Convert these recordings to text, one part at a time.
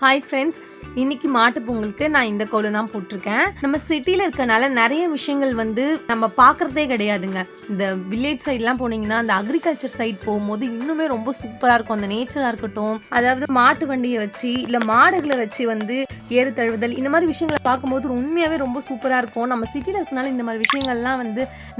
Hi friends, இன்னைக்கு மாட்டு பொங்கலுக்கு நான் இந்த கோலம் தான் போட்டிருக்கேன். நம்ம சிட்டியில் இருக்கனால நிறைய விஷயங்கள் நம்ம பார்க்குறதே கிடையாதுங்க. இந்த வில்லேஜ் சைட்லாம் போனீங்கன்னா அந்த அக்ரிகல்ச்சர் சைட் போகும்போது இன்னுமே ரொம்ப சூப்பராக இருக்கும். அந்த நேச்சராக இருக்கட்டும், அதாவது மாட்டு வண்டியை வச்சு இல்லை மாடுகளை வச்சு ஏறு தழுவுதல், இந்த மாதிரி விஷயங்களை பார்க்கும்போது உண்மையாகவே ரொம்ப சூப்பராக இருக்கும். நம்ம சிட்டியில் இருக்கனால இந்த மாதிரி விஷயங்கள்லாம்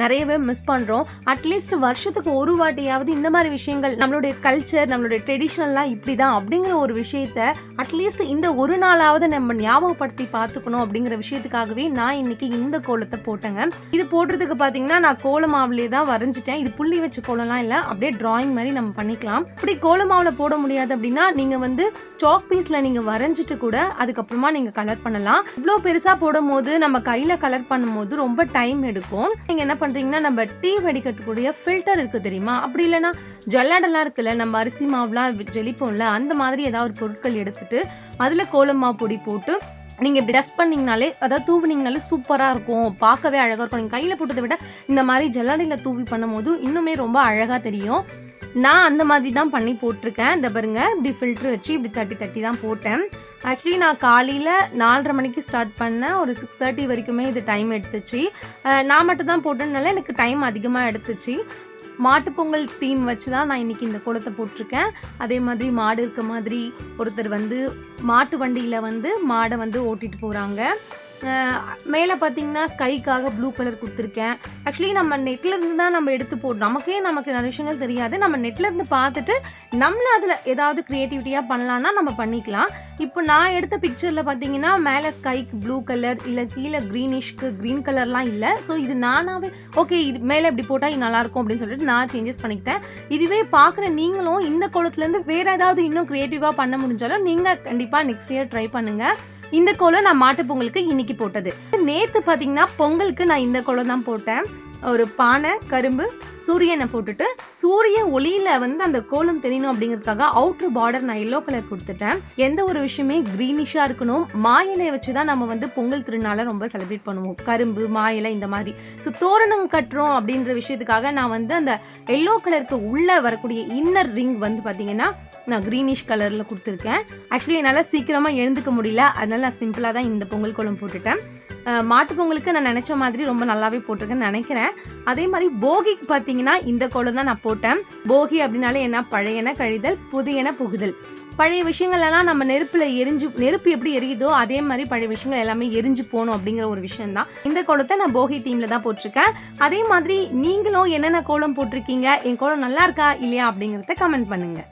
நிறையவே மிஸ் பண்ணுறோம். அட்லீஸ்ட் வருஷத்துக்கு ஒரு வாட்டியாவது இந்த மாதிரி விஷயங்கள், நம்மளுடைய கல்ச்சர், நம்மளுடைய ட்ரெடிஷ்னல்லாம் இப்படி தான் அப்படிங்கிற ஒரு விஷயத்த அட்லீஸ்ட் இந்த ஒரு நாளாவது நம்ம ஞாபகப்படுத்தி பார்த்துக்கணும் அப்படிங்கிற விஷயத்துக்காகவே நான் இன்னைக்கு இந்த கோலத்தை போட்டேங்க. இது போடுறதுக்கு பார்த்தீங்கன்னா நான் கோலமாவிலே தான் வரைஞ்சிட்டேன். இது புள்ளி வச்ச கோலம்லாம் இல்லை, அப்படியே டிராயிங் மாதிரி நம்ம பண்ணிக்கலாம். இப்படி கோலமாவில் போட முடியாது அப்படின்னா நீங்கள் சாக் பீஸில் நீங்கள் வரைஞ்சிட்டு கூட அதுக்கப்புறமா நீங்கள் கலர் பண்ணலாம். இவ்வளோ பெருசாக போடும் போது நம்ம கையில் கலர் பண்ணும்போது ரொம்ப டைம் எடுக்கும். நீங்கள் என்ன பண்ணுறீங்கன்னா, நம்ம டீ வடிகட்டக்கூடிய ஃபில்டர் இருக்குது தெரியுமா, அப்படி இல்லைன்னா ஜல்லடெல்லாம் இருக்குல்ல, நம்ம அரிசி மாவுலாம் ஜெலிப்போம்ல, அந்த மாதிரி ஏதாவது ஒரு பொருட்கள் எடுத்துட்டு அதில் கோலமாவு பொடி போட்டு நீங்கள் இப்படி டஸ்ட் பண்ணிங்கனாலே, அதாவது தூவினீங்கனாலே சூப்பராக இருக்கும், பார்க்கவே அழகாக இருக்கும். நீங்கள் கையில் போட்டதை விட இந்த மாதிரி ஜல்லடையில் தூவி பண்ணும்போது இன்னுமே ரொம்ப அழகாக தெரியும். நான் அந்த மாதிரி தான் பண்ணி போட்டிருக்கேன். இந்த பாருங்க, இப்படி ஃபில்ட்ரு வச்சு இப்படி தட்டி தட்டி தான் போட்டேன். ஆக்சுவலி நான் காலையில் 4:30 மணிக்கு ஸ்டார்ட் பண்ணேன். ஒரு 6:30 வரைக்குமே இது டைம் எடுத்துச்சு. நான் மட்டும் தான் போட்டதுனால எனக்கு டைம் அதிகமாக எடுத்துச்சு. மாட்டுப்பொங்கல் தீம் வச்சு தான் நான் இன்றைக்கி இந்த கோலத்தை போட்டிருக்கேன். அதே மாதிரி மாடு இருக்க மாதிரி ஒருத்தர் மாட்டு வண்டியில் மாடை ஓட்டிகிட்டு போகிறாங்க. மேலே பார்த்தீங்கன்னா ஸ்கைக்காக ப்ளூ கலர் கொடுத்துருக்கேன். ஆக்சுவலி நம்ம நெட்லேருந்து தான் நம்ம எடுத்து போடுறோம். நமக்கு நிறைய விஷயங்கள் தெரியாது. நம்ம நெட்லேருந்து பார்த்துட்டு நம்மளை அதில் ஏதாவது க்ரியேட்டிவிட்டியாக பண்ணலான்னா நம்ம பண்ணிக்கலாம். இப்போ நான் எடுத்த பிக்சரில் பார்த்தீங்கன்னா மேலே ஸ்கைக்கு ப்ளூ கலர், இல்லை கீழே க்ரீனிஷ்க்கு க்ரீன் கலர்லாம் இல்லை. ஸோ இது நானாகவே ஓகே, இது மேலே இப்படி போட்டால் இது நல்லாயிருக்கும் அப்படின்னு சொல்லிட்டு நான் சேஞ்சஸ் பண்ணிக்கிட்டேன். இதுவே பார்க்குற நீங்களும் இந்த கோலத்துலேருந்து வேறு ஏதாவது இன்னும் க்ரியேட்டிவாக பண்ண முடிஞ்சாலும் நீங்கள் கண்டிப்பாக நெக்ஸ்ட் இயர் ட்ரை பண்ணுங்கள். இந்த கோலம் நான் மாட்டு பொங்கலுக்கு இன்னைக்கு போட்டது. நேற்று பார்த்தீங்கன்னா பொங்கலுக்கு நான் இந்த கோலம் தான் போட்டேன். ஒரு பானை, கரும்பு, சூரியனை போட்டுட்டு சூரிய ஒளியில் அந்த கோலம் தெரியணும் அப்படிங்கிறதுக்காக அவுட்ரு பார்டர் நான் எல்லோ கலர் கொடுத்துட்டேன். எந்த ஒரு விஷயமே க்ரீனிஷாக இருக்கணும். மாயிலை வச்சு தான் நம்ம பொங்கல் திருநாளை ரொம்ப செலிப்ரேட் பண்ணுவோம். கரும்பு, மாயிலை இந்த மாதிரி. ஸோ தோரணம் கட்டுறோம் அப்படின்ற விஷயத்துக்காக நான் அந்த எல்லோ கலருக்கு உள்ளே வரக்கூடிய இன்னர் ரிங் பார்த்தீங்கன்னா நான் க்ரீனிஷ் கலரில் கொடுத்துருக்கேன். ஆக்சுவலி என்னால் சீக்கிரமாக எழுந்துக்க முடியல, அதனால நான் சிம்பிளாக தான் இந்த பொங்கல் கோலம் போட்டுட்டேன். மாட்டு பொங்கலுக்கு நான் நினச்ச மாதிரி ரொம்ப நல்லாவே போட்டிருக்கேன்னு நினைக்கிறேன். அதே மாதிரி போகிக்கு பார்த்தீங்கன்னா இந்த கோலம் தான் நான் போட்டேன். போகி அப்படின்னாலே என்ன, பழையன கழிதல், புதியன புகுதல். பழைய விஷயங்கள்லாம் நம்ம நெருப்பு எப்படி எரியுதோ அதே மாதிரி பழைய விஷயங்கள் எல்லாமே எரிஞ்சு போகணும் அப்படிங்கிற ஒரு விஷயம்தான். இந்த கோலத்தை நான் போகி தீமில் தான் போட்டிருக்கேன். அதே மாதிரி நீங்களும் என்னென்ன கோலம் போட்டிருக்கீங்க, என் கோலம் நல்லா இருக்கா இல்லையா அப்படிங்கிறத கமெண்ட் பண்ணுங்கள்.